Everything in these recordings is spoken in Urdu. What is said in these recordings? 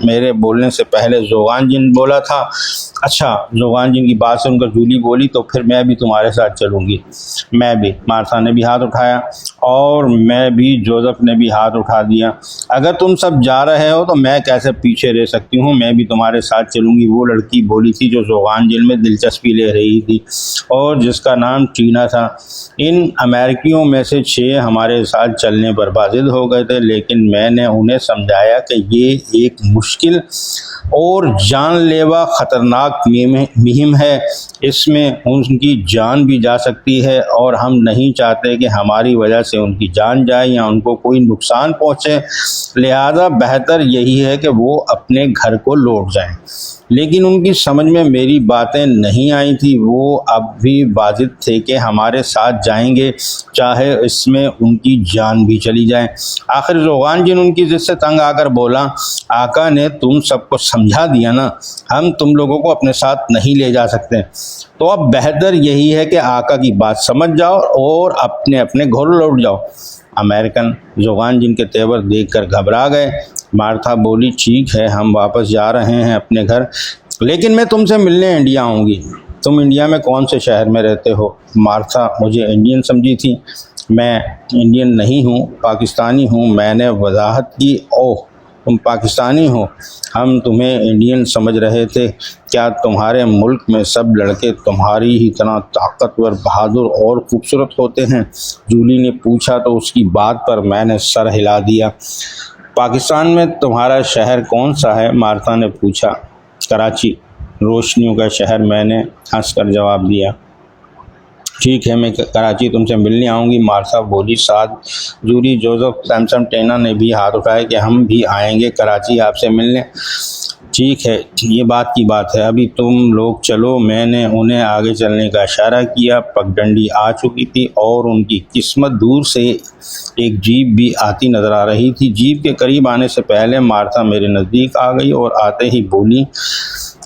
میرے بولنے سے پہلے زوغان جن بولا تھا۔ اچھا، زوغان جن کی بات سن کر جولی بولی، تو پھر میں بھی تمہارے ساتھ چلوں گی۔ میں بھی، مارتھا نے بھی ہاتھ اٹھایا، اور میں بھی، جوزف نے بھی ہاتھ اٹھا دیا۔ اگر تم سب جا رہے ہو تو میں کیسے پیچھے رہ سکتی ہوں، میں بھی تمہارے ساتھ چلوں گی، وہ لڑکی بولی تھی جو زوغان جن میں دلچسپی لے رہی تھی اور جس کا نام ٹینا تھا۔ ان امریکیوں میں سے 6 ہمارے ساتھ چلنے پر بازد ہو گئے تھے، لیکن میں نے انہیں سمجھایا کہ یہ ایک مشکل اور جان لیوا خطرناک مہم ہے، اس میں ان کی جان بھی جا سکتی ہے، اور ہم نہیں چاہتے کہ ہماری وجہ سے ان کی جان جائے یا ان کو کوئی نقصان پہنچے، لہذا بہتر یہی ہے کہ وہ اپنے گھر کو لوٹ جائیں۔ لیکن ان کی سمجھ میں میری باتیں نہیں آئی تھی، وہ اب بھی بازد تھے کہ ہمارے ساتھ جائیں گے، چاہے اس میں ان کی جان بھی چلی جائے۔ آخر زوغان جن ان کی ضد سے تنگ آ کر بولا، آقا نے تم سب کو سمجھا دیا نا، ہم تم لوگوں کو اپنے ساتھ نہیں لے جا سکتے، تو اب بہتر یہی ہے کہ آقا کی بات سمجھ جاؤ اور اپنے اپنے گھر لوٹ جاؤ۔ امریکن زوغان جن کے تیور دیکھ کر گھبرا گئے۔ مارتھا بولی، ٹھیک ہے، ہم واپس جا رہے ہیں اپنے گھر، لیکن میں تم سے ملنے انڈیا آؤں گی۔ تم انڈیا میں کون سے شہر میں رہتے ہو؟ مارتھا مجھے انڈین سمجھی تھی، میں انڈین نہیں ہوں، پاکستانی ہوں۔ میں نے وضاحت کی، اوہ تم پاکستانی ہو، ہم تمہیں انڈین سمجھ رہے تھے، کیا تمہارے ملک میں سب لڑکے تمہاری ہی طرح طاقتور، بہادر اور خوبصورت ہوتے ہیں؟ جولی نے پوچھا تو اس کی بات پر میں نے سر ہلا دیا۔ پاکستان میں تمہارا شہر کون سا ہے؟ مارتھا نے پوچھا۔ کراچی، روشنیوں کا شہر، میں نے ہنس کر جواب دیا۔ ٹھیک ہے، میں کراچی تم سے ملنے آؤں گی، مارتھا بولی۔ ساتھ جولی، جوزف، سیمسن، ٹینا نے بھی ہاتھ اٹھائے کہ ہم بھی آئیں گے کراچی آپ سے ملنے۔ ٹھیک ہے، یہ بات کی بات ہے، ابھی تم لوگ چلو۔ میں نے انہیں آگے چلنے کا اشارہ کیا۔ پگڈنڈی آ چکی تھی اور ان کی قسمت دور سے ایک جیپ بھی آتی نظر آ رہی تھی۔ جیپ کے قریب آنے سے پہلے مارتھا میرے نزدیک آ گئی اور آتے ہی بولی،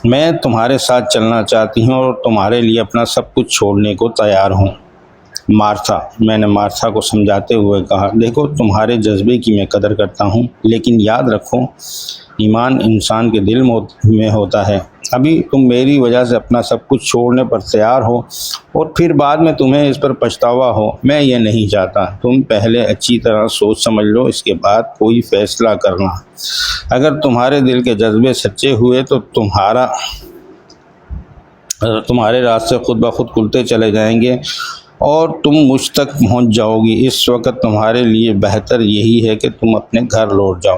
میں تمہارے ساتھ چلنا چاہتی ہوں اور تمہارے لیے اپنا سب کچھ چھوڑنے کو تیار ہوں۔ مارتھا، میں نے مارتھا کو سمجھاتے ہوئے کہا، دیکھو تمہارے جذبے کی میں قدر کرتا ہوں، لیکن یاد رکھو ایمان انسان کے دل میں ہوتا ہے۔ ابھی تم میری وجہ سے اپنا سب کچھ چھوڑنے پر تیار ہو اور پھر بعد میں تمہیں اس پر پچھتاوا ہو، میں یہ نہیں چاہتا۔ تم پہلے اچھی طرح سوچ سمجھ لو، اس کے بعد کوئی فیصلہ کرنا۔ اگر تمہارے دل کے جذبے سچے ہوئے تو تمہارے راستے خود بخود کھلتے چلے جائیں گے اور تم مجھ تک پہنچ جاؤ گی۔ اس وقت تمہارے لیے بہتر یہی ہے کہ تم اپنے گھر لوٹ جاؤ۔